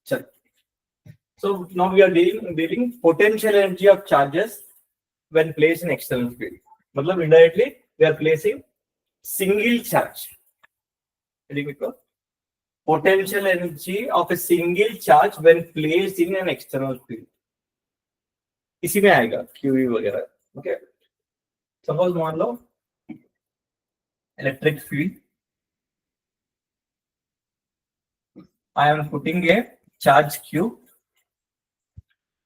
Chal. So now we are dealing potential energy of charges when placed in external field. Matlab indirectly we are placing single charge. Potential energy of a single charge when placed in an external field. इसी में आएगा QE वगैरह. Okay. Suppose मान लो electric field. I am putting a charge Q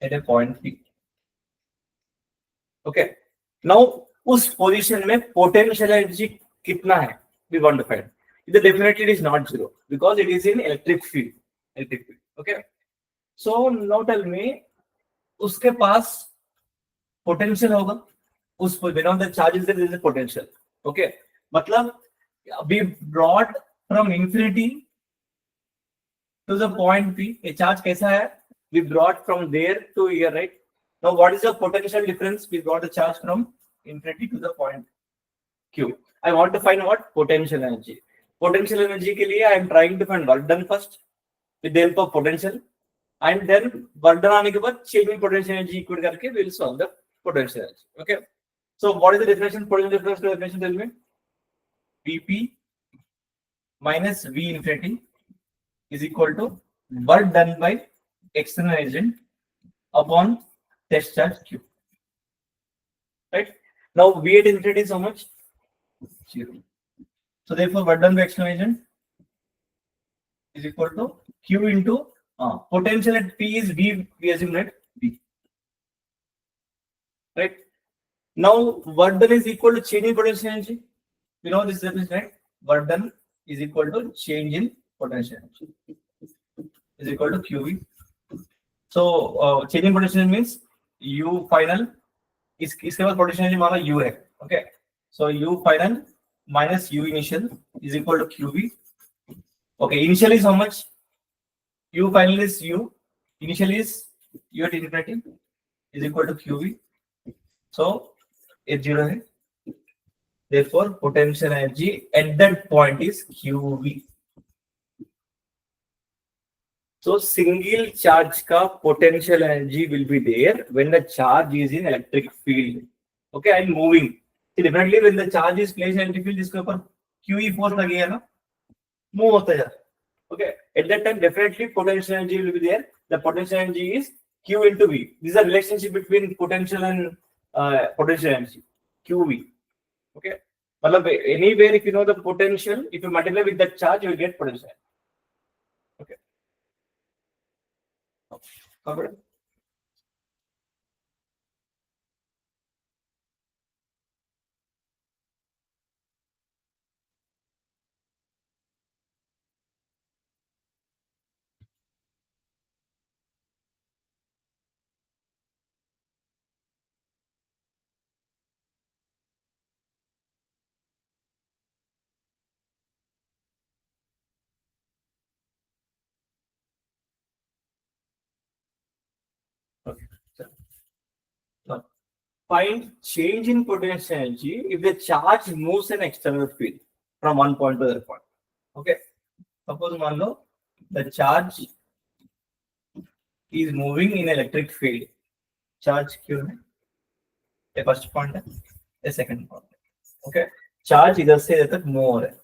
at a point P. Okay. Now उस position में potential energy कितना है? We want to find. Either definitely it is not zero because it is in electric field. Electric field. Okay. So now tell me, उसके पास potential होगा. उस whenever the charge is there is a potential. Okay. मतलब we brought from infinity to the point P. A charge कैसा है? We brought from there to here, right? Now what is the potential difference? We brought the charge from infinity to the point Q. I want to find what? Potential energy. Potential energy के लिए I am trying to find work done first with the help of potential, and then work done आने के बाद change in potential energy equate करके we will solve the potential energy. Okay. So what is the definition? Potential difference to definition, tell me. Vp minus V infinity is equal to work done by external agent upon test charge Q. Right? Now V at infinity is how much? 0. So therefore work done by external agent is equal to Q into potential at P is V, we assume, right? V. Right? Now work done is equal to change in potential energy. You know this is right? Work done is equal to change in potential energy is equal to QV. So change in potential means U final इसके बाद potential energy माना U है. Okay. So U final minus U initial is equal to QV. Okay. Initial is how much? U final is U. Initial is U at infinity is equal to QV. So H0 है. Therefore, potential energy at that point is QV. So, single charge ka potential energy will be there when the charge is in electric field. Okay, and moving. See, definitely when the charge is placed in electric field, इसके ऊपर QE force लगेगा ना, move होता है. Okay, at that time definitely potential energy will be there. The potential energy is Q into V. This is a relationship between potential and potential energy. QV. Okay. मतलब anywhere if you know the potential, if you multiply with that charge, you will get potential. Okay. Covered. Okay. So, find change in potential energy if the charge moves an external field from one point to the other point. Okay. Suppose मान लो the charge is moving in electric field. Charge Q है. The first point है. The second point. Okay. Charge इधर से इधर तक move हो रहा है.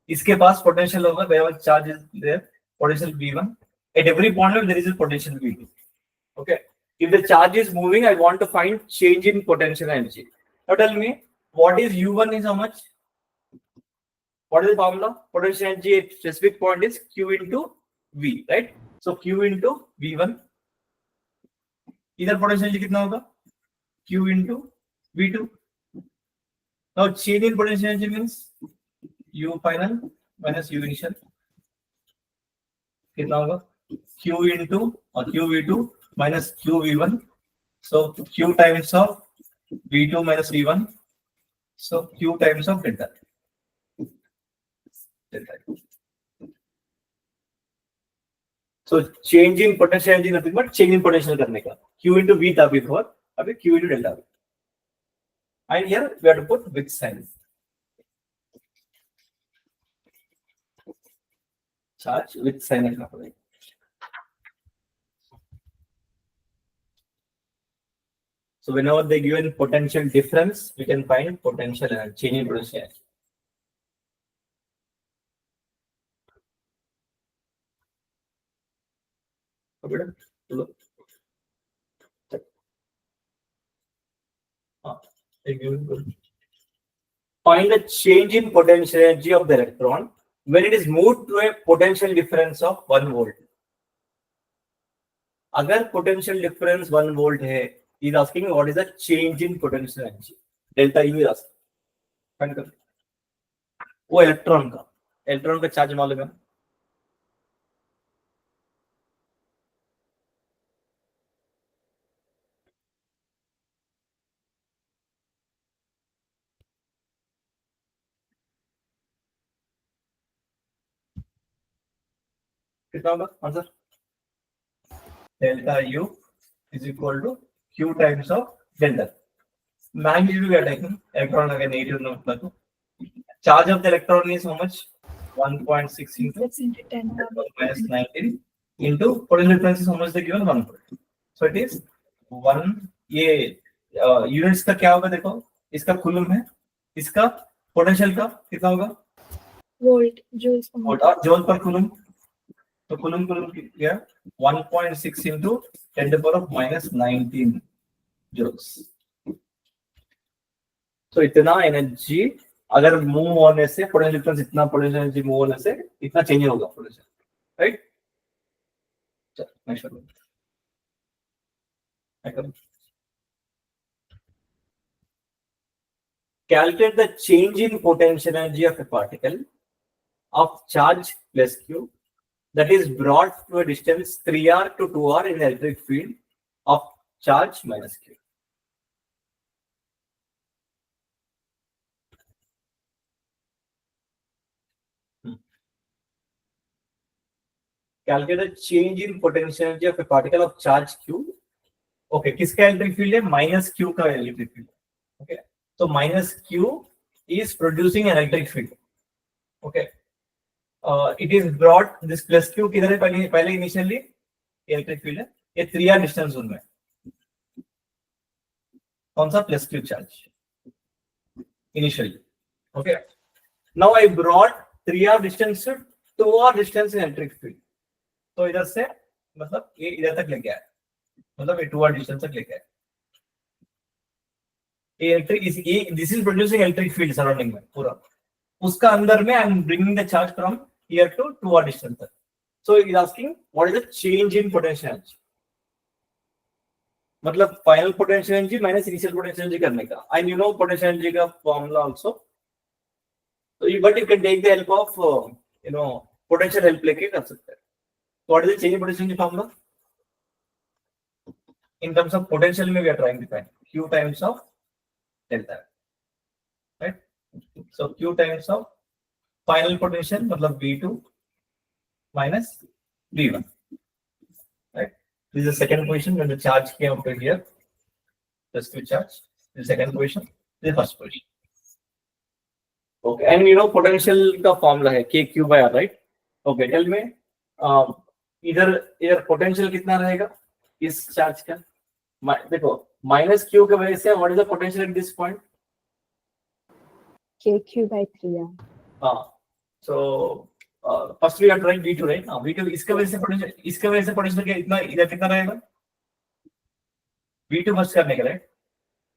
इसके पास potential होगा wherever charge is there. Potential V1. At every point there is a potential V2. Okay. If the charge is moving, I want to find change in potential energy. Now tell me, what is U1 is how much? What is the formula? Potential energy at specific point is Q into V, right? So Q into V1. Either potential energy कितना होगा? Q into V2. Now change in potential energy means U final minus U initial. कितना होगा? Q into or QV2 minus QV1. So Q times of V2 minus V1. So Q times of delta. So change in potential energy nothing but change in potential करने का. Q into V था before, अभी Q into delta. And here we have to put with sign. Charge with sign. So whenever they given potential difference, we can find potential energy, change in potential energy. Find the change in potential energy of the electron when it is moved to a potential difference of 1 volt. अगर potential difference 1 volt है, he is asking what is the change in potential energy. Delta U is asking. Find कर. वो electron का charge मालूम है? कितना होगा answer? Delta U is equal to Q times of delta. Magnitude we are taking electron again negative number. Charge of the electron is how much? 1.6 into 10 minus 19 into potential difference is how much they given 1 volt. So it is 1 ये units का क्या होगा देखो, इसका coulomb है, इसका potential का कितना होगा? वोल्ट जूल पर कूलम. तो कूलम क्या 1.6 into 10 to the power of minus 19 joules. तो इतना एनर्जी अगर मूव होने से पोटेंशियल डिफरेंस इतना पोटेंशियल एनर्जी मूव होने से इतना चेंज होगा potential, right? Next calculate the change in potential energy of a particle of charge plus q that is brought to a distance 3r to 2r in the electric field of charge minus q. Calculate the change in potential energy of a particle of charge q. Okay, किसका electric field है? Minus q का electric field. Okay, so minus q is producing an electric field. Okay, it is brought this plus q किधर है? पहले initially electric field है, ये 3r distance उनमें कौन सा plus q charge initially. Okay, now I brought 3r distance to 2r distance in electric field. तो इधर से मतलब ये इधर तक लेके आया, मतलब ये 2r distance तक लेके आया. Electric this is producing electric field surrounding में पूरा, उसका अंदर में I am bringing the charge from here to 2r distance तक. So it is asking what is the change in potential energy, मतलब final potential energy minus initial potential energy करने का. And you know potential energy का formula also, so but you can take the help of potential help लेके कर सकते हैं. What is the change in potential energy formula? In terms of potential, we are trying to find Q times of delta, right? So Q times of final potential, मतलब V2 minus V1, right? This is the second position when the charge came up to here. Just to charge. The second position, the first position. Okay, and potential का formula है KQ by R, right? Okay, tell me, इधर potential कितना रहेगा इस charge का? देखो minus Q की वजह से what is the potential at this point? kq by 3r. So first we are trying v2, right? v2 इसके वजह से पोटेंशियल क्या इतना इधर कितना रहेगा? v2 फर्स्ट करने का, राइट?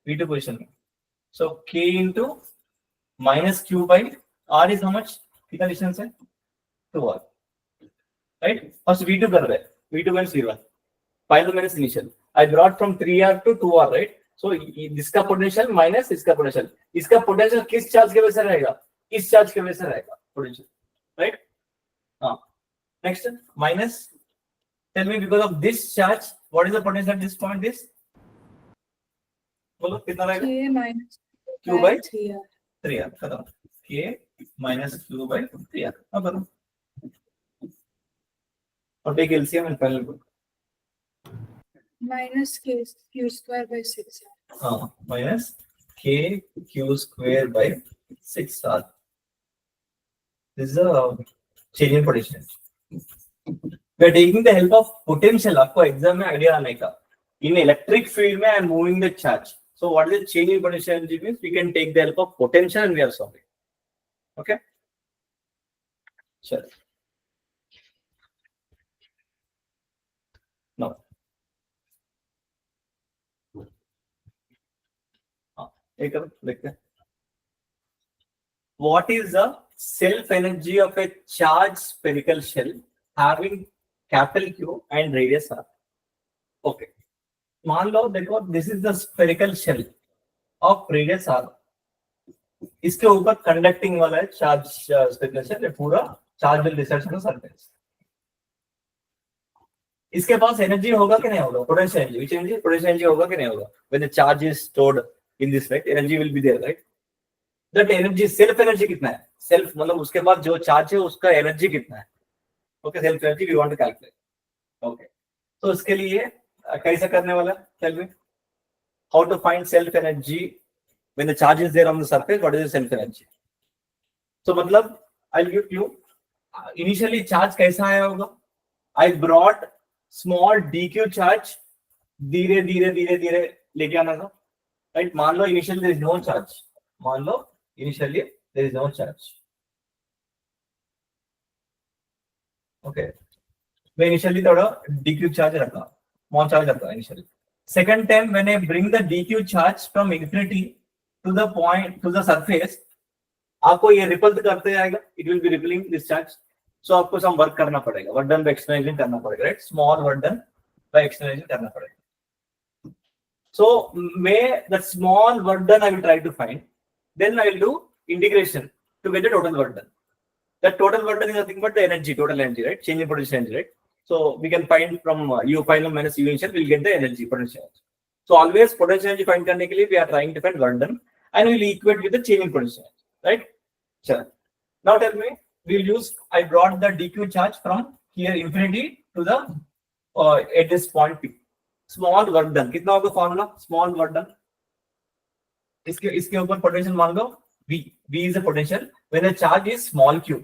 v2 पोजीशन में, सो k into minus q by r is how much? कितना डिस्टेंस है? 2r, right? First V2 कर रहे हैं, V2 minus V1, final minus initial. I brought from 3r to 2r, right? So इसका potential minus इसका potential किस charge के वजह से रहेगा? इस चार्ज के वजह से रहेगा potential, right? Next minus, tell me because of this charge what is the potential at this point? This बोलो कितना रहेगा? k minus q by 3r. खत्म. k minus q by 3r. अब करो और take LCM and final put. Minus q square by 6r. Minus k q square by 6r. This is a change in potential. We are taking the help of potential. आपको exam में idea आने का In electric field में I am moving the charge. So what is the change in potential energy means? We can take the help of potential and we are solving. Okay. Sure. No. एक देखते हैं. What is the self energy of a charged spherical shell having capital Q and radius R? Okay. मान लो देखो, this is the spherical shell of radius R. इसके ऊपर conducting वाला है charge spherical shell, पूरा charge will discharge on the surface. इसके पास energy होगा कि नहीं होगा? Potential energy. Which energy? Potential energy होगा कि नहीं होगा? When the charge is stored in this vector, energy will be there, right? That energy, self energy कितना है? सेल्फ मतलब उसके बाद जो चार्ज है उसका एनर्जी कितना है? Okay, self energy we want to calculate. Okay, तो इसके लिए कैसे करने वाला? Tell me how to find self energy when the charge is there on the surface. What is the self energy? So मतलब I'll give you initially charge कैसा आया होगा? I brought small dq charge, धीरे धीरे धीरे धीरे लेके आना था, right? मान लो initially there is no charge. मान लो initially there is no charge. Okay, मैं initially थोड़ा dq charge रखा, small charge रखा initially. Second time when I bring the dq charge from infinity to the point, to the surface, आपको ये ripple करते जाएगा. It will be rippling this charge. So आपको some work करना पड़ेगा, work done by externalization करना पड़ेगा, right? Small work done by externalization करना पड़ेगा. सो मैं that small work done I will try to find, then I will do integration to get the total work done. That total work done is nothing but the energy, total energy, right? Change in potential energy, right? So we can find from u final minus u initial, we'll get the energy, potential energy. So always potential energy find करने के लिए we are trying to find work done and we'll equate with the change in potential energy, right? Sure. Now tell me, we'll use, I brought the dq charge from here infinity to the at this point P. Small work done कितना होगा formula? Small work done. इसके ऊपर potential मान लो V. V is the potential when the charge is small q.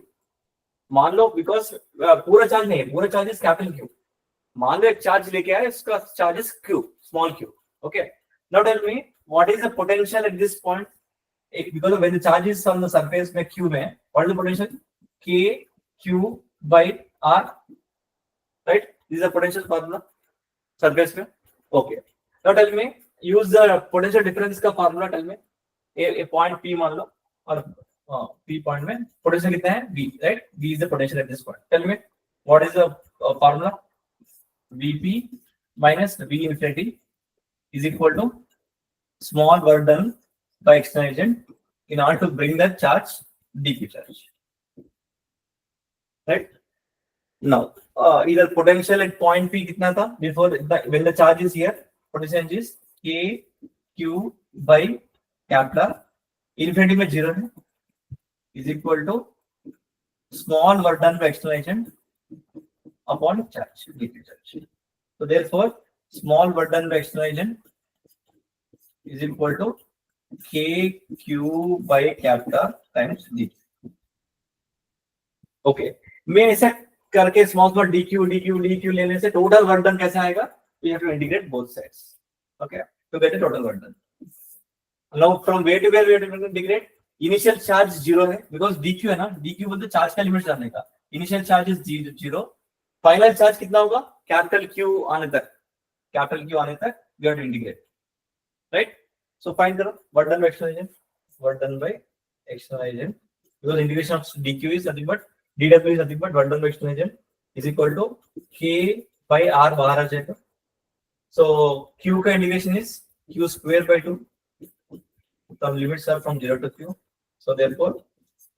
मान लो because पूरा charge नहीं है, पूरा चार्ज is capital Q. मान लो एक चार्ज लेके आया, इसका charge is q, small q. Okay. Now tell me, what is the potential at this point? Because when the charge is on the surface में q में, what is the potential? K q by r, right? This is the potential formula surface में. Okay. Now tell me, use the potential difference का formula. Tell me, a point P मान लो और P point में potential कितना है? V, right? V is the potential at this point. Tell me, what is the formula? Vp minus V infinity is equal to small work done by external agent in order to bring the charge dq charge, right? Now either potential at point P कितना था before when the charge is here? Potential energy is k q by capital infinity में 0 है, is equal to small work done by external agent upon charge dq charge. So therefore small work done by external agent is equal to k q by capital times d. Okay, मैं ऐसा करके small पर dq लेने से total work done कैसे आएगा? We have to integrate both sides. Okay, to get the total work done. Now from where to where we have to integrate? Initial charge 0 है because dq है ना, dq बोलते charge का limit जानने का. Initial charge is 0. Final charge कितना होगा? Capital Q आने तक we have to integrate, right? So find the work done by external agent. Work done by external agent, because integration of dq is nothing but dw is nothing but work done by external agent is equal to k by r बाहर आ जाएगा. So q का integration is q square by 2. The limits are from 0 to q. So therefore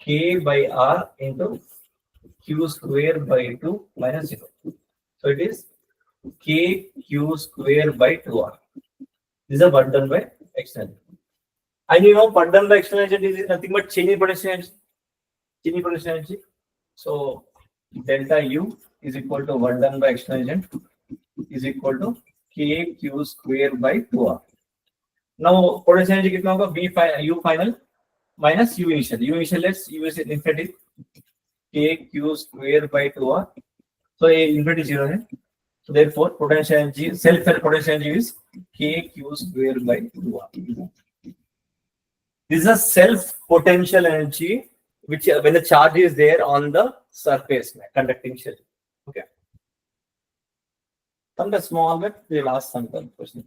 k by r into q square by 2 minus 0. So it is k q square by 2r. This is a work done by external. And you know, work done by external agent is nothing but change in potential energy. Change in potential energy. So delta U is equal to work done by external agent is equal to k q square by 2r. Now potential energy कितना होगा? V U final minus U initial. U initial is U is infinity. K q square by 2r. So a infinity 0 है. So therefore, potential energy, self-potential energy is kq square by 2r. This is a self-potential energy which when the charge is there on the surface, conducting shell. Okay. Something small, but we'll ask some question.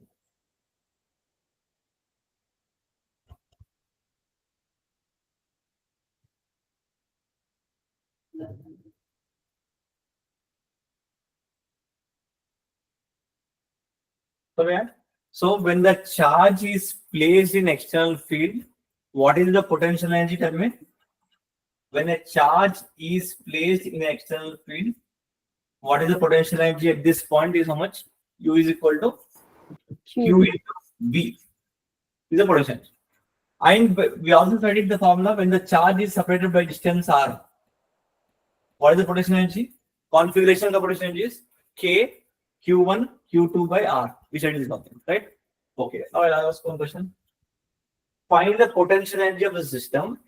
So when the charge is placed in external field, what is the potential energy? Tell me. When a charge is placed in an external field, what is the potential energy at this point? Is how much? U is equal to Q into V. Is the potential energy. And we also studied the formula when the charge is separated by distance r. What is the potential energy? Configuration of the potential energy is K Q1 Q2 by R. We studied this something, right? Okay. Now I'll ask one question. Find the potential energy of the system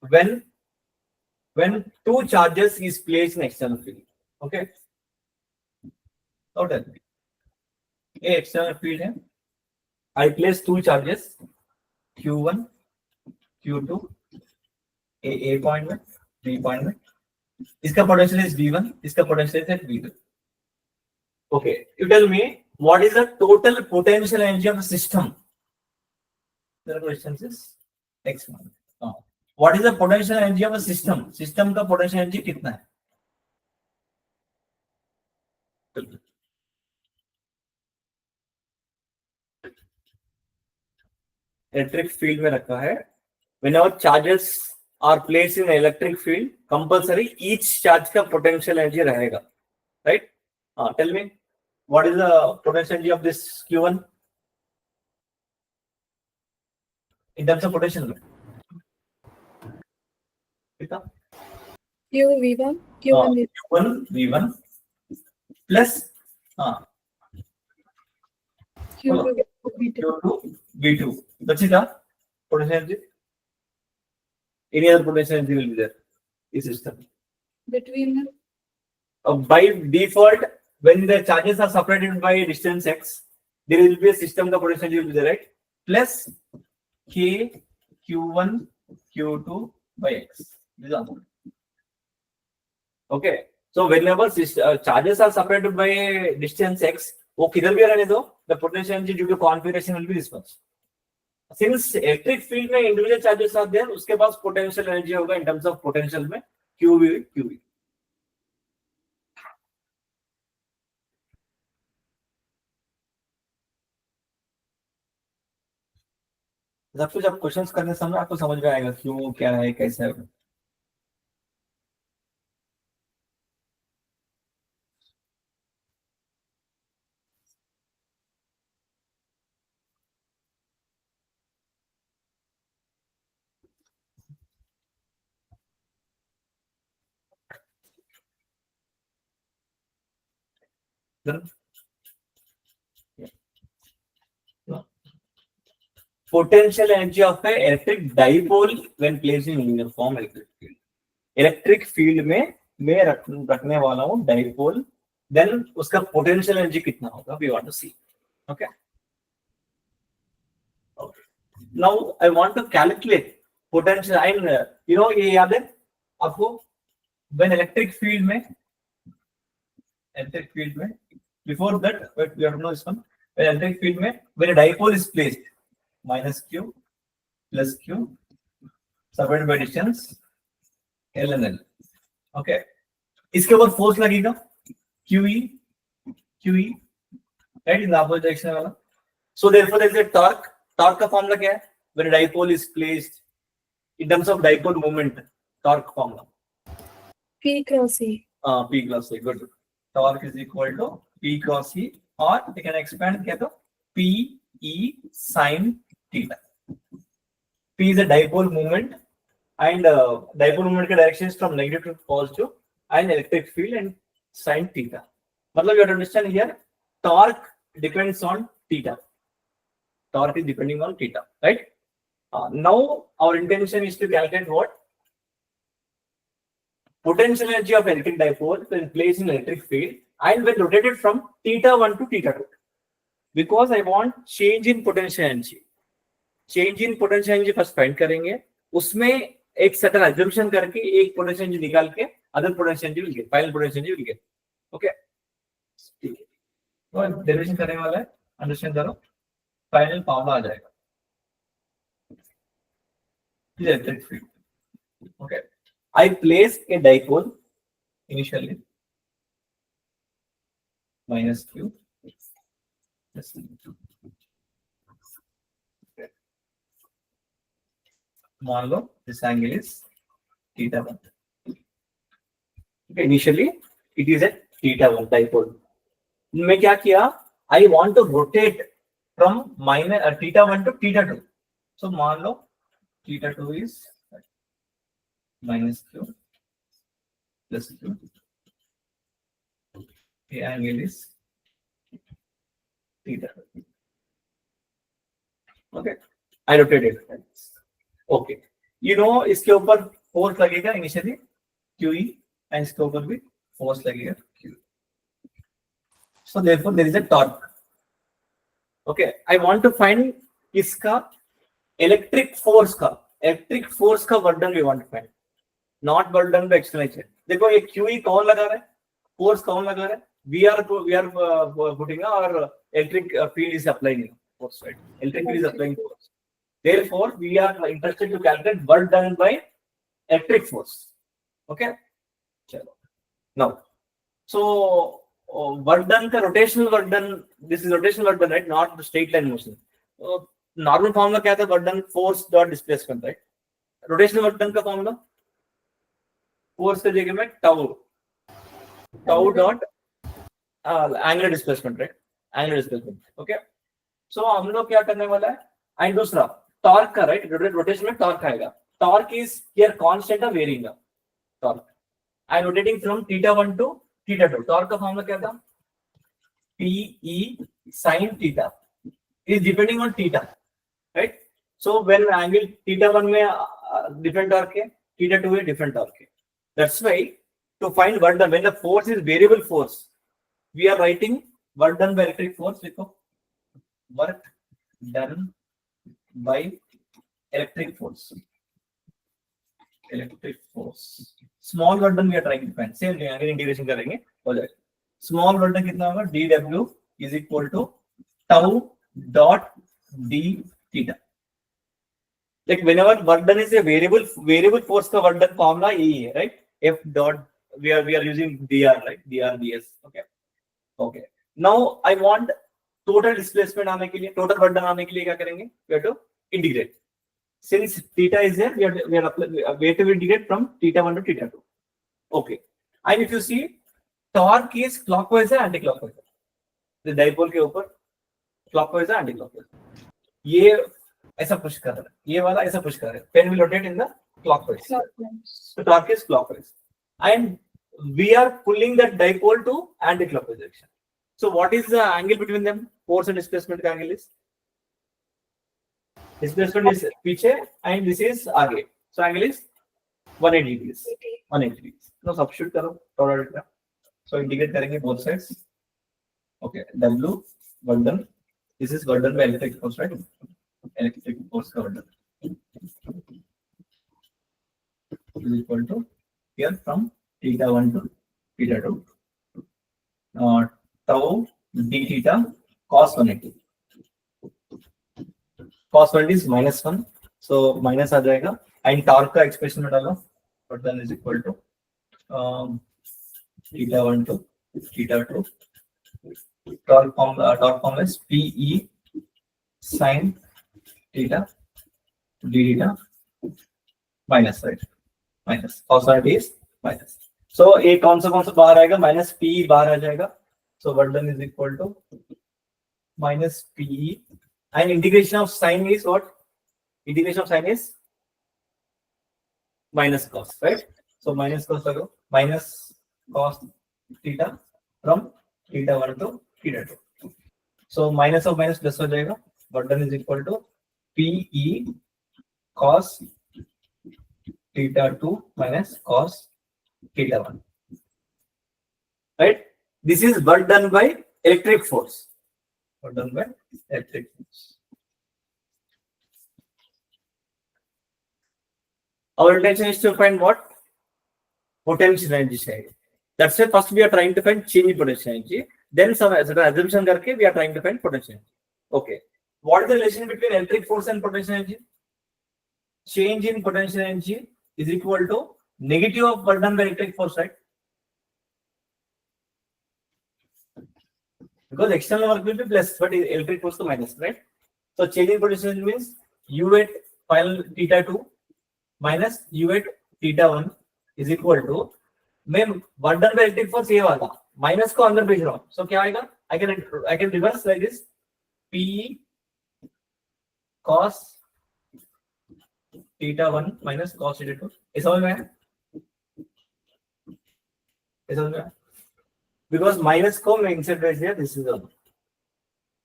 when two charges is placed in external field. Okay. Now tell me. A external field है. I place two charges Q1 Q2 A point में B point में. इसका potential is V1, इसका potential is V2. Okay, you tell me what is the total potential energy of the system? The question is X1. What is the potential energy of a system? System का potential energy कितना है? Electric field में रखा है. Whenever charges are placed in electric field, compulsory each charge का potential energy रहेगा, right? Tell me, what is the potential energy of this Q1 in terms of potential? Q Q1 V1 plus Q2 Q2 V2. That's it. Potential energy. Any other potential energy will be there in system. between them. By default, when the charges are separated by distance x, there will be a system. The potential energy will be there, right? Plus K Q1 Q2 by x. Okay. So whenever charges are separated by distance x, the potential energy due to configuration will be this much. Since electric field में individual charges are there, उसके पास potential energy होगा in terms of potential में QV. सब कुछ आप questions करने समय आपको समझ में आएगा क्यों, क्या है, कैसा है. Potential energy of an electric dipole when placed in uniform electric field. Electric field में मैं रखने वाला हूँ dipole, then उसका potential energy कितना होगा? We want to see. Okay. Now I want to calculate potential. ये याद है आपको? When electric field में before that, but we have to know this one. When electric field में when a dipole is placed, minus Q plus Q separated by distance L and L. Okay. इसके ऊपर force लगेगा QE right in the opposite direction वाला. So therefore there is a torque. Torque का formula क्या है? When a dipole is placed in terms of dipole moment, torque formula. P cross E. P cross E. Good. Torque is equal to P cross E, or they can expand क्या तो P E sin theta. P is a dipole moment, and dipole moment का direction is from negative to positive, and electric field and sin theta. मतलब you have to understand here, torque depends on theta. Torque is depending on theta, right? Now our intention is to calculate what? Potential energy of electric dipole when placed in electric field and when rotated from theta 1 to theta 2, because I want change in potential energy. Change in potential energy first find करेंगे, उसमें एक certain assumption करके एक potential energy निकाल के other potential energy will get, final potential energy will get. Okay, ठीक है, तो डेरिवेशन करने वाला है, अंडरस्टैंड करो, फाइनल फॉर्मूला आ जाएगा. Electric field. Okay, I place a dipole initially minus q, मान लो this angle is theta 1. Okay, initially it is at theta 1 dipole. मैं क्या किया, I want to rotate from minus theta 1 to theta 2. So मान लो theta 2 is minus q plus q. The angle is theta. Okay, I rotated. Okay, you know इसके ऊपर force लगेगा initially QE, and इसके ऊपर भी फोर्स लगेगा Q. So therefore there is a torque. Okay, I want to find इसका electric force का work done we want to find, not work done by external agent. देखो ये QE कौन लगा रहा है, फोर्स कौन लगा रहा है, we are putting our electric field is applying force, right? Electric field is applying force. Therefore, we are interested to calculate work done by electric force. Okay. Now, so work done का rotational work done. This is rotational work done, right? Not the straight line motion. Normal formula क्या था? Work done force dot displacement, right? Rotational work done का formula force के जगह में tau dot angular displacement, right? Angular displacement. Okay. So हम लोग क्या करने वाला है? And दूसरा टॉर्क का, राइट, रोटेशन में टॉर्क आएगा. टॉर्क इज हियर कांस्टेंट और varying torque. I am rotating from theta 1 to theta 2. Torque का फॉर्मूला क्या था? PE sin theta is depending on theta, right? So when angle theta 1 में different torque है, theta 2 में different torque है. That's why to find work done when the force is variable force, we are writing work done bye electric force. देखो, work done by electric force. Small work done we are trying to find. Same thing, अगर integration करेंगे हो जाएगा. Small work done कितना होगा? dW is equal to tau dot d theta. Like whenever work done is a variable force का work done formula यही है, right? F dot we are using dr, right? dr ds. Okay. Now I want total displacement आने के लिए, total work done आने के लिए क्या करेंगे? We have to integrate. Since theta is there, we have to integrate from theta 1 to theta 2. Okay. And if you see, torque is clockwise है, anti-clockwise है. The dipole के ऊपर clockwise है, anti-clockwise. ये ऐसा पुश कर रहा है, ये वाला ऐसा पुश कर रहा है. Pen will rotate in the clockwise. So torque is clockwise. And we are pulling that dipole to anti-clockwise direction. So what is the angle between them? Force and displacement का angle is, displacement is पीछे and this is आगे. So angle is 180 degrees. 180 degrees. Now substitute करो total का. So integrate करेंगे both sides. Okay. W work done. This is work done by electric force, right? Electric force का work done is equal to here from theta 1 to theta 2. Tau d theta cos 180. Cos 180 is -1, so minus आ जाएगा. And torque का expression में डालो, work done is equal to theta 1 to theta 2. Torque form is PE sin theta d theta minus, right? Minus cos 180 is minus. So एक कौन सा बाहर आएगा? Minus PE बाहर आ जाएगा. So work done is equal to minus PE, and integration of sine is what? Integration of sine is minus cos, right? So minus cos लगा, minus cos theta from theta 1 to theta 2. So minus of minus plus हो जाएगा. Work done is equal to PE cos theta 2 minus cos theta 1, right? This is work done by electric force. Work done by electric force. Our intention is to find what? Potential energy side. That's why first we are trying to find change in potential energy. Then some assumption karke we are trying to find potential energy. Okay. What is the relation between electric force and potential energy? Change in potential energy is equal to negative of work done by electric force, right? Because external work will be plus, but electric force to minus, right? So change in potential energy means U at final theta 2 minus U at theta 1 is equal to मैं work done bye electric force ये वाला minus को अंदर भेज रहा हूं. सो क्या आएगा? I can reverse like this P cos theta 1 minus cos theta 2. ये समझ में आया? ये समझ में आया? Because minus को मैं इंसर्ट भेज दिया. This is all.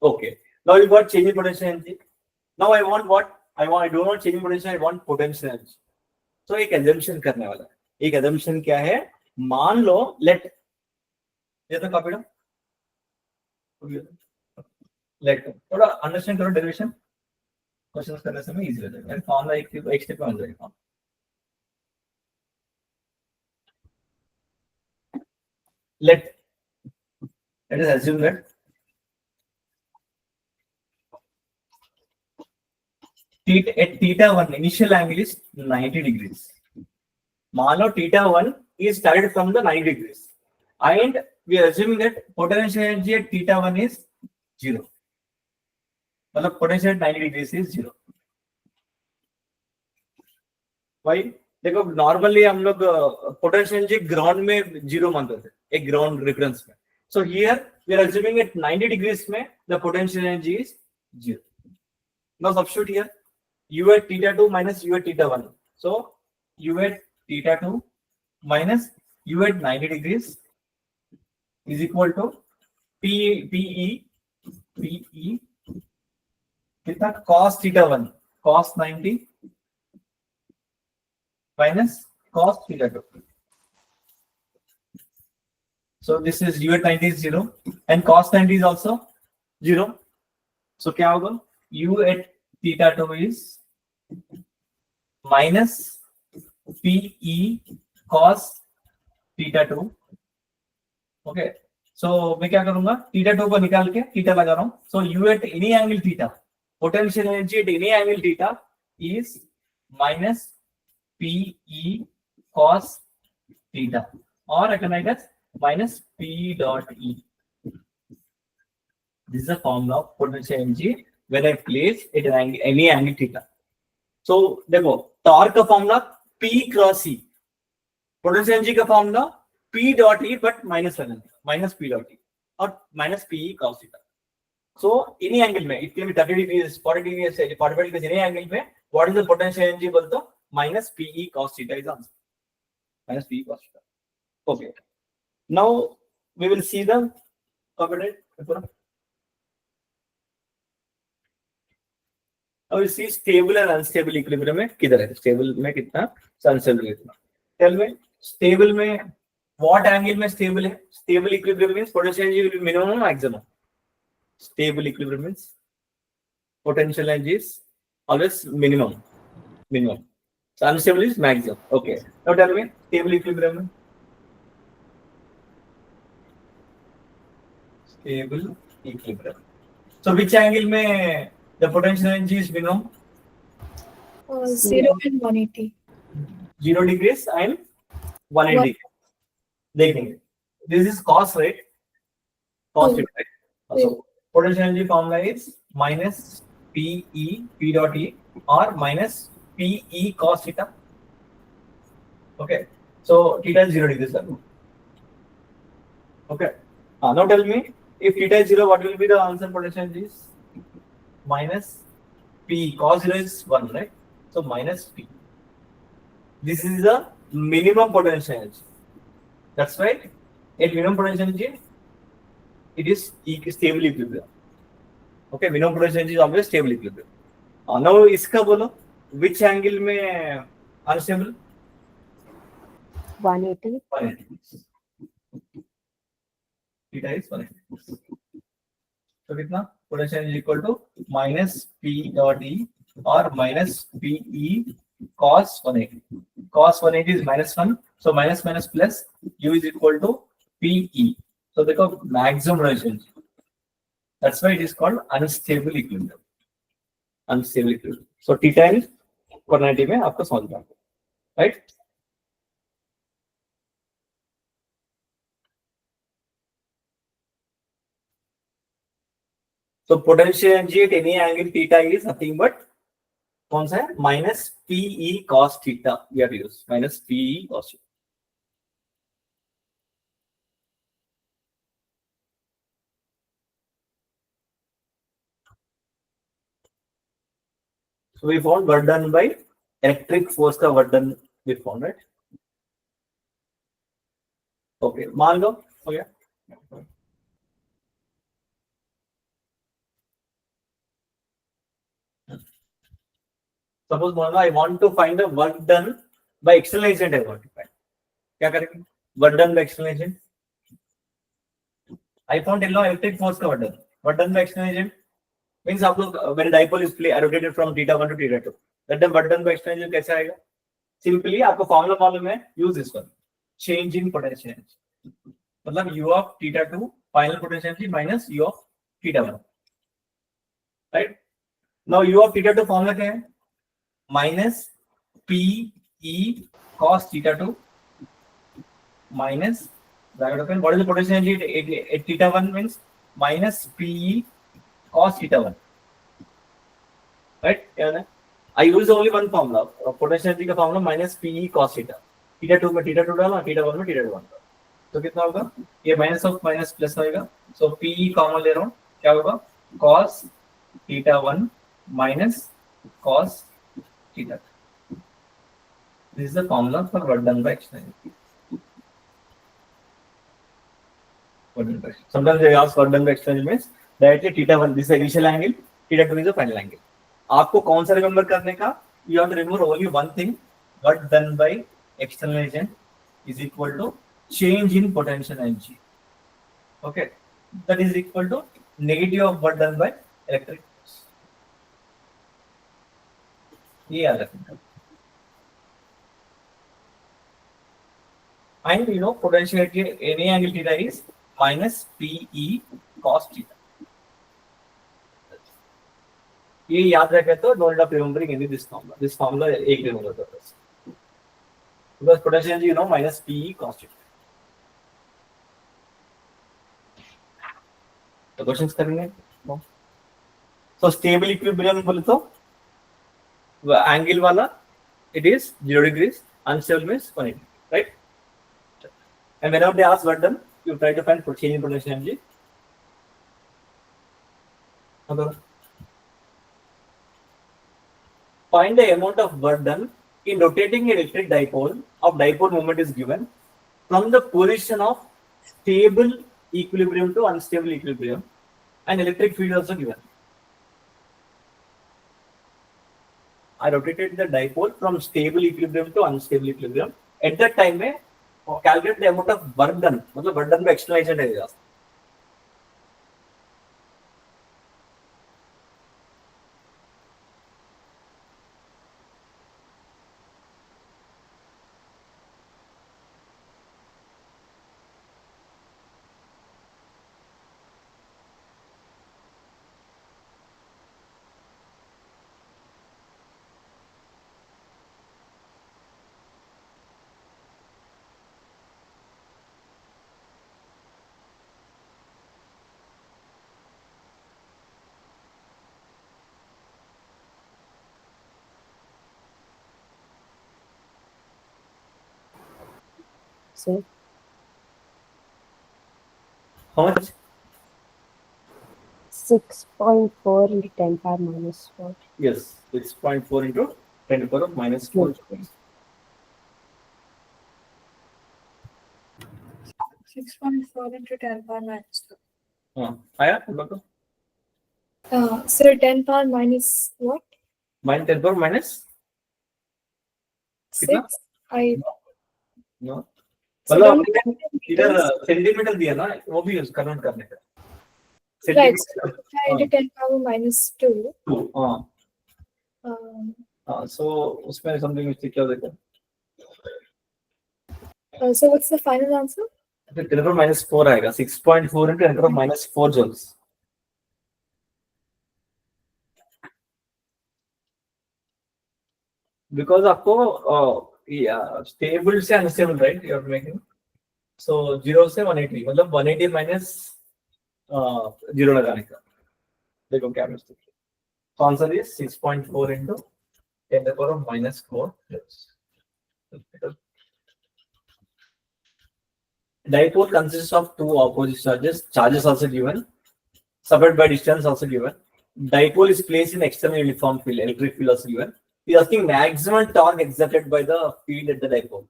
Okay. Now you got change in potential energy. Now I want what? I do not change in potential. I want potential energy. So एक assumption करने वाला. एक assumption क्या है? मान लो let ये तो कॉपी let थोड़ा अंडरस्टैंड करो डेरिवेशन. क्वेश्चंस करने समय इजी हो जाएगा. फॉर्मूला एक स्टेप में आ जाएगा. let us assume that at theta 1 initial angle is 90 degrees. मान लो theta 1 is started from the 90 degrees and we are assuming that potential energy at theta 1 is 0. मतलब potential at 90 degrees is 0. Why? देखो normally हम लोग potential energy ground में 0 मानते थे एक ground reference में. So here we are assuming at 90 degrees में the potential energy is 0. Now substitute here u at theta 2 minus u at theta 1. So u at theta 2 minus u at 90 degrees is equal to PE कितना cos theta 1 cos 90 minus cos theta 2. So this is u at 90 is 0 and cos 90 is also 0. So क्या होगा? u at theta 2 is minus PE cos theta 2. Okay. So मैं क्या करूंगा? theta 2 को निकाल के theta लगा रहा हूं. So u at any angle theta, potential energy at any angle theta is minus PE cos theta, or I can write as minus P dot E. This is the formula of potential energy when I place it at any angle theta. So देखो torque का formula P cross E, potential energy का formula P dot E but minus P dot E और minus PE cos theta. So any angle में, it can be 30 degrees, 40 degrees, 45 degrees, any angle में, what is the potential energy बोल तो minus PE cos theta is answer. Minus PE cos theta. Okay. Now we will see the component. अब इसी stable and unstable equilibrium में किधर है? Stable में कितना, अनस्टेबल कितना? टेल में स्टेबल में व्हाट एंगल में स्टेबल है? Stable equilibrium means potential energy will be minimum और maximum. Stable equilibrium means potential energy is always minimum. So unstable is maximum. Okay. Now tell me stable equilibrium में stable equilibrium. So which angle में the potential energy is minimum? 0 and 180. 0 degrees and 180. देखेंगे. This is cos, right? Cos theta, right? So potential energy formula is minus PE P dot E or minus PE cos theta. Okay. So theta is 0 degrees. Okay. Now tell me if theta is 0, what will be the answer potential energy is? Minus P cos 0 is 1, right? So minus P. This is the minimum potential energy. That's right. At minimum potential energy, it is stable equilibrium. Okay, minimum potential energy is always stable equilibrium. Now इसका बोलो which angle में unstable? 180. 180. theta is 180. So कितना potential is equal to minus P dot E or minus PE cos 180. Cos 180 is minus 1. So minus minus plus U is equal to PE. So देखो maximum relationship. That's why it is called unstable equilibrium. Unstable equilibrium. So theta is 180 में आपको समझ में आता है, right? So potential energy at any angle theta is nothing but कौन सा है minus PE cos theta we have used minus PE cos theta. So we found work done by electric force का work done we found, right? Okay, मान लो हो गया. Suppose मान लो I want to find the work done by external agent. I want to find. क्या करेंगे? Work done by external agent. I found electric force का work done. Work done by external agent means आप लोग when dipole is rotated from theta 1 to theta 2. That then work done by external agent कैसे आएगा? Simply आपको formula मालूम है, use this one. Change in potential energy. मतलब u of theta 2 final potential energy minus u of theta 1. Right? Now u of theta 2 formula क्या है? Minus P E cos theta 2 minus bracket open. What is the potential energy at theta 1 means minus P E cos theta 1. Right? Yeah, I use only one formula. Potential energy का formula minus P E cos theta. Theta 2 में theta 2 डाला, theta 1 में theta 1 डाला. तो कितना होगा? ये minus of minus plus होगा. So P E कॉमन ले रहा हूँ, क्या होगा? Cos theta 1 minus cos theta. This is the formula for work done by external. Sometimes they ask work done by external means directly theta 1 this is the initial angle, theta 2 is the final angle. आपको कौन सा remember करने का? You have to remember only one thing. Work done by external agent is equal to change in potential energy. Okay, that is equal to negative of work done by electric force. ये याद रखना. And you know potentiality at any angle theta is minus PE cos theta. ये याद रखे तो don't have remembering any this formula. This formula एक remember करता है. Because potential energy you know minus PE cos theta. तो questions करेंगे. So stable equilibrium बोले तो angle वाला it is 0 degrees, unstable means 180, right? And whenever they ask work done, you try to find change in potential energy. Okay. Find the amount of work done in rotating an electric dipole of dipole moment is given from the position of stable equilibrium to unstable equilibrium and electric field also given. I rotated the dipole from stable equilibrium to unstable equilibrium. At that time, calculate the amount of work done. मतलब work done by external agent है. Sir, How much? 6.4 into 10 power minus 4. Yes, 6.4 into 10 to the power minus 4. 6.4 into 10 power minus 2. आया बताओ. Sir, 10 power minus what? Minus 10 power minus 6. I no So मतलब don't हमने इधर centimetre दिया ना, वो भी यूज कन्वर्ट करने का right. Centimetre. So 10 into 10 power minus 2. हाँ Um, हाँ, so उसमें समथिंग मिस्टेक क्या देखा. so what's the final answer? 10⁻⁴ आएगा. 6.4 into 10⁻⁴ joules. Because आपको स्टेबल से unstable, right, you are making. So 0 से 180, मतलब 180 माइनस 0 लगाने का. देखो क्या मिस्टेक है. तो answer is 6.4 into 10⁻⁴ joules. Dipole consists of two opposite charges. Charges also given. Separated by distance also given. Dipole is placed in external uniform field. Electric field also given. He is asking maximum torque exerted by the field at the dipole.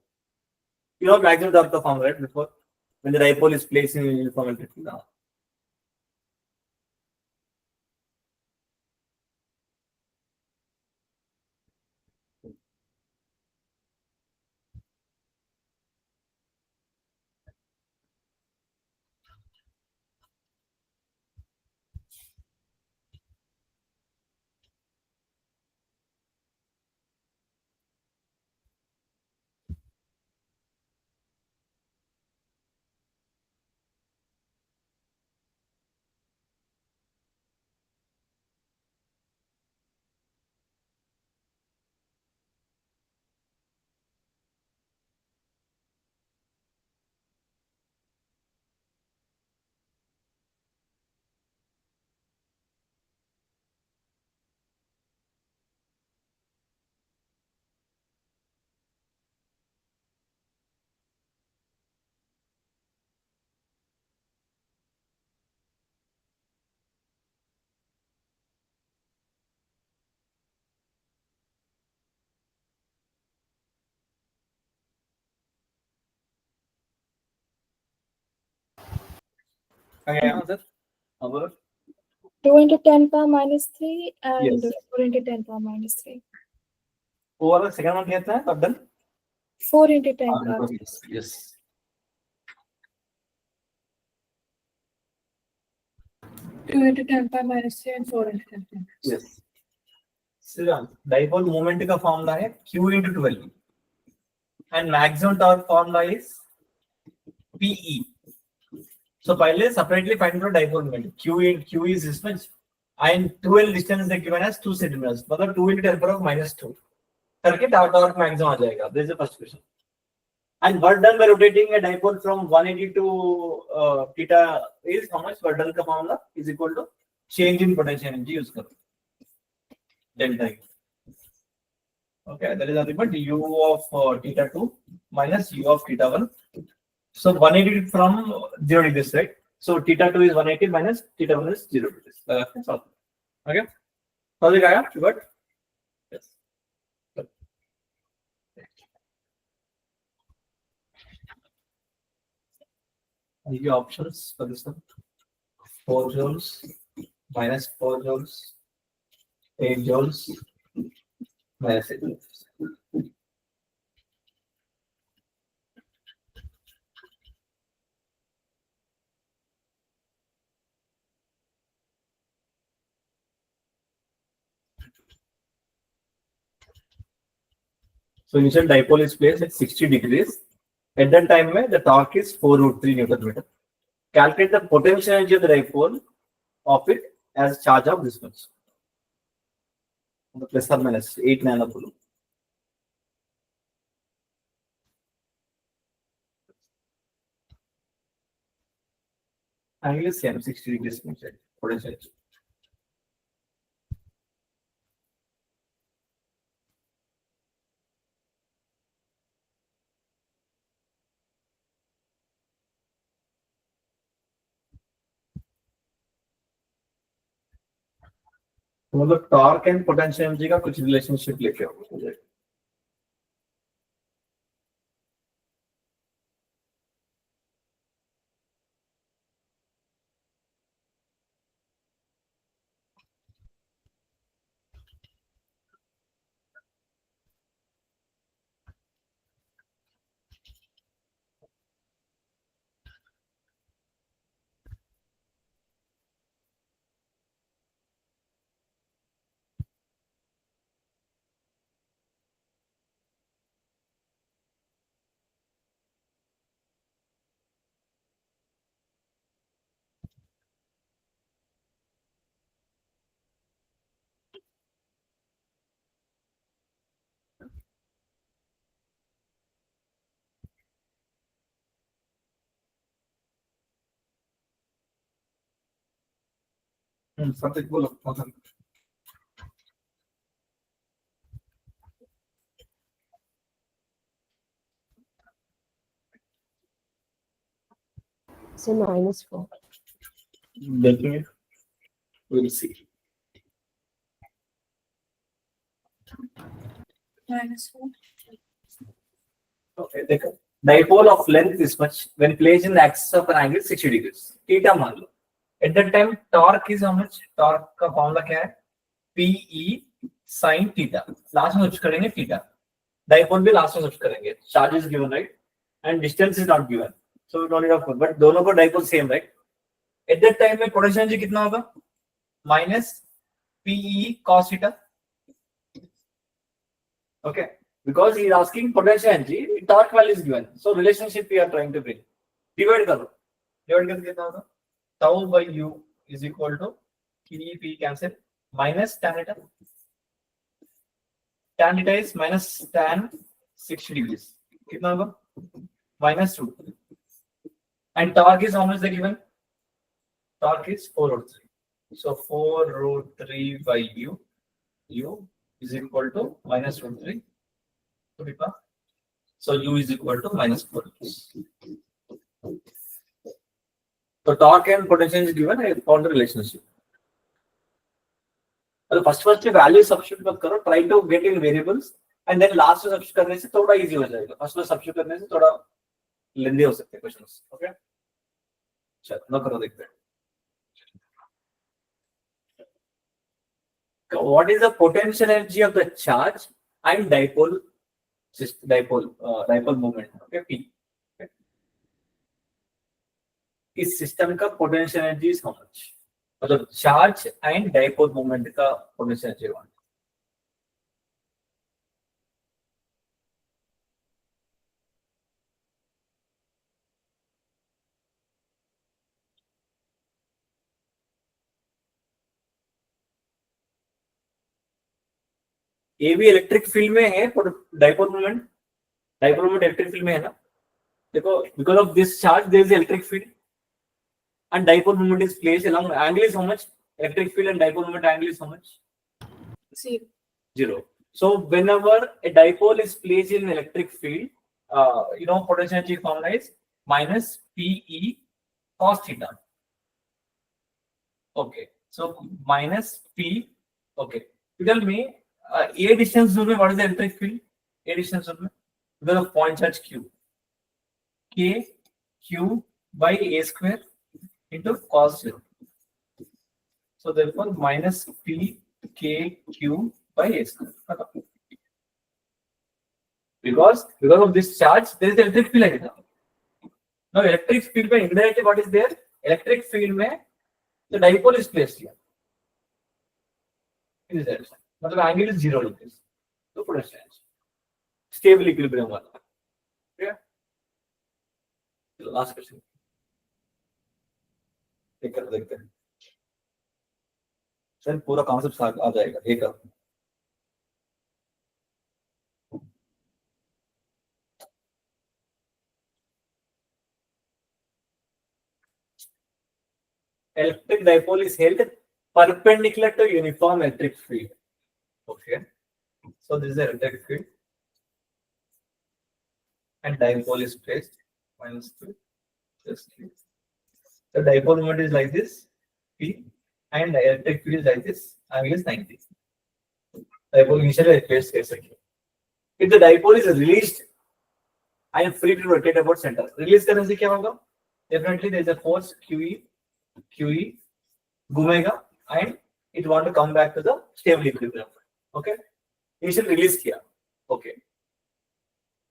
You know maximum torque the form, right, before, when the dipole is placed in uniform electric field. Now. Okay, answer. Number. 2 into 10 power minus 3 and Yes. 4 into 10 power minus 3. Overall, second one क्या था? Abdul. 4 into 10 power. Yes. Yes. 2 into 10 power minus 3 and 4 into 10 power minus 3. Yes. So, dipole moment का formula है Q into 12 and maximum torque formula is PE. So पहले separately find out dipole moment. Q is this much and 12 distance is given as 2 centimeters. मतलब 2 into 10⁻⁻². करके torque maximum आ जाएगा. This is the first question. And work done by rotating a dipole from 180 to theta is how much? Work done का formula is equal to change in potential energy use करो. Delta U. Okay, that is nothing but U of theta 2 minus U of theta 1. So 180 from 0 degrees, right? So theta 2 is 180 minus theta 1 is 0 degrees. That's all. Okay. How's it going? You got? Yes. Good. Give you options for this one. 4 joules minus 4 joules, 8 joules minus 8 joules. So initial dipole is placed at 60 degrees. At that time, the torque is 4√3 Newton meter. Calculate the potential energy of the dipole of it as charge of this much. Plus or minus 8 nanocoulomb. Angle is same, 60 degrees potential energy. मतलब torque and potential energy का कुछ relationship लेके आओ. something बोलो मतलब So -4. देखेंगे, we'll see. -4. Okay, देखो, dipole of length is much when placed in the axis of an angle 60 degrees. Theta मान लो. At that time, torque is how much? Torque का फॉर्मूला क्या है? PE sin theta. लास्ट में सबसे करेंगे theta. Dipole भी last में सबसे करेंगे. Charge is given, right? And distance is not given. So we don't need to, but दोनों को dipole same, right? At that time में potential energy कितना होगा? Minus PE cos theta. Okay. Because he is asking potential energy, torque value is given. So relationship we are trying to bring. Divide करो. Divide करके कितना होगा? Tau by u is equal to P cancel minus tan theta. Tan theta is minus tan 60 degrees. कितना होगा? -2. And torque is how much they given? Torque is 4√3. So 4√3 by u is equal to -√3. So u is equal to -4. So torque and potential is given. I found the relationship. So first value substitute मत करो. Try to get in variables and then last में substitute करने से थोड़ा easy हो जाएगा. First में substitute करने से थोड़ा lengthy हो सकते हैं questions. Okay? चलो ना करो देखते हैं. What is the potential energy of the charge and dipole moment? Okay, P. Okay. इस सिस्टम का potential energy is how much? मतलब चार्ज एंड डाइपोल मोमेंट का पोटेंशियल एनर्जी वन. ये भी इलेक्ट्रिक फील्ड में है. डाइपोल मोमेंट इलेक्ट्रिक फील्ड में है ना. देखो, because of this charge there is electric field and dipole moment is placed along angle is how much? Electric field and dipole moment angle is how much? 0. So whenever a dipole is placed in electric field, potential energy formula is minus PE cos theta. Okay, so minus P. Okay, you tell me a distance zone में what is the electric field? A distance zone में because of point charge Q, K Q by A square into cos 0. So therefore minus P K Q by A square. Because of this charge, there is electric field like that. Now electric field में indirectly what is there? Electric field में the dipole is placed here. In this direction. मतलब angle is 0 like this. So potential energy. Stable equilibrium वाला. Okay? Last question. देखते हैं sir, पूरा concept आ जाएगा. एक electric dipole is held perpendicular to uniform electric field. Okay, so this is the electric field and dipole is placed -2. The dipole moment is like this, P, and the electric field is like this, angle is 90. Dipole initially placed here. If the dipole is released, I am free to rotate about center. Release करने से क्या होगा? Definitely there is a force QE घूमेगा and it want to come back to the stable equilibrium. Okay, initially release किया. Okay,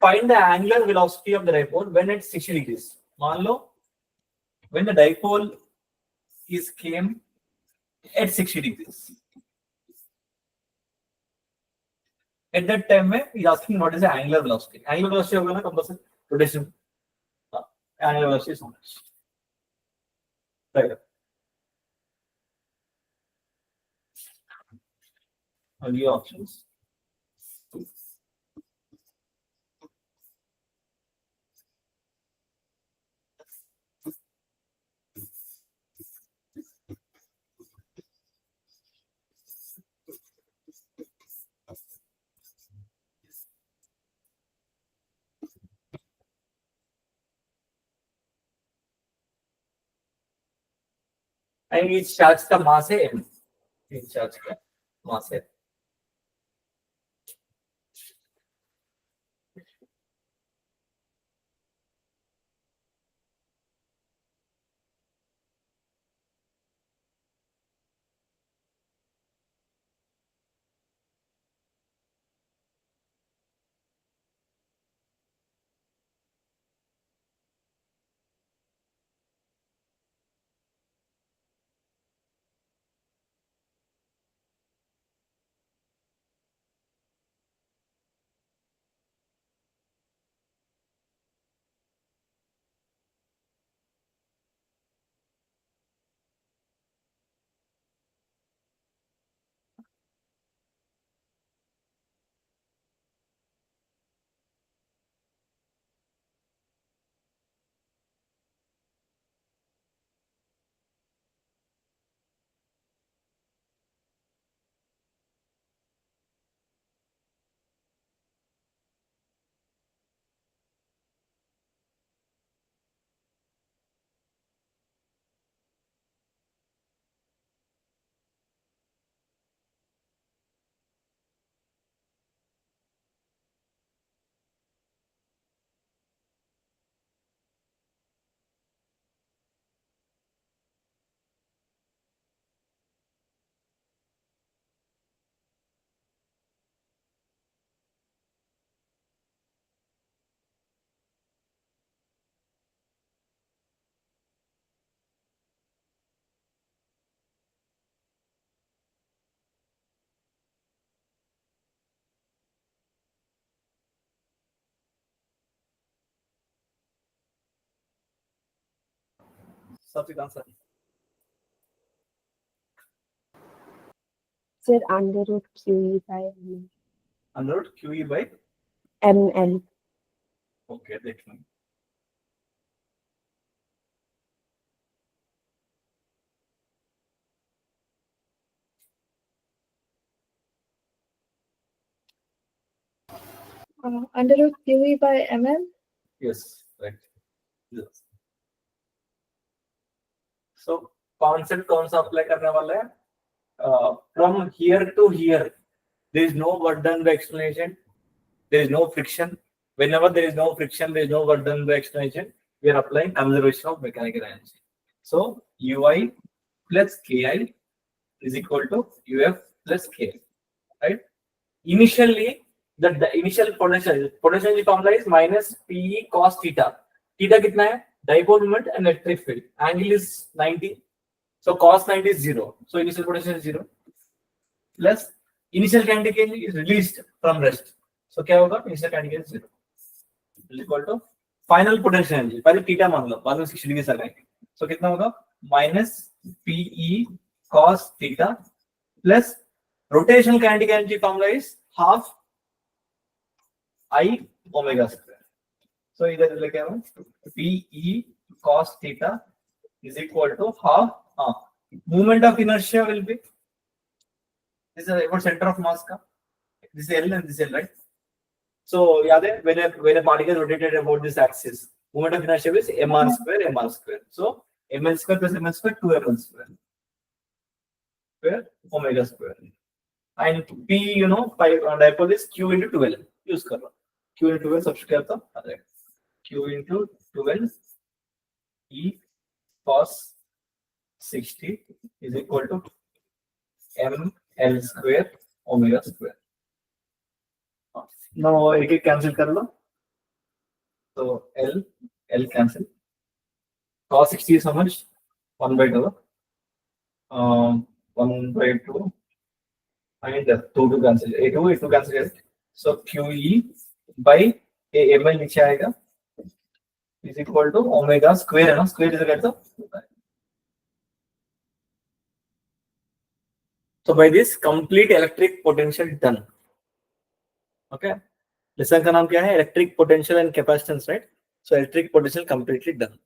find the angular velocity of the dipole when at 60 degrees. मान लो when the dipole is came at 60 degrees. At that time में he is asking what is the angular velocity. Angular velocity होगा ना compulsory rotation. Angular velocity is how much? Right. All the options. And इस charge का mass है m, इस charge का mass है। सबसे answer Sir, under root QE by ML. Under root Q E by ML. Okay देख लो। Under root QE by ML. Yes right. So concept कौन सा अप्लाई करने वाला है? From here to here there is no work done by explanation, there is no friction. whenever there is no friction, there is no work done by explanation, we are applying conservation of mechanical energy. So ui plus ki is equal to uf plus k, right? Initially the initial potential energy formula is minus pe cos theta. Theta कितना है? Dipole moment and electric field. Angle is 90, so cos 90 is 0, so initial potential is 0 plus initial kinetic energy is released from rest, so क्या होगा? initial kinetic energy is 0 is equal to final potential energy, पहले theta मान लो, बाद में 60 degree से लगाएंगे, so कितना होगा? minus pe cos theta plus rotational kinetic energy formula is half I omega square. So इधर लेके आओ, pe cos theta is equal to half moment of inertia will be, this is about center of mass का, this is L and this is L, right? So याद है, when a particle rotated about this axis, moment of inertia is mr square. So ml square plus ml square 2ml square omega square, and p you know dipole is q into 12, use कर लो, q into 12 subtract करता आ जाएगा, q into 12 e cos 60 is equal to ml square omega square. Now एक एक cancel कर लो, तो L cancel, cos 60 is how much? 1 by 2, 1 by 2 and 2 cancel, a2 cancel, so QE by ml नीचे आएगा is equal to omega square, है ना, square इधर कर दो। So by this complete electric potential done. Okay, lesson का नाम क्या है? Electric potential and capacitance, right? So electric potential completely done.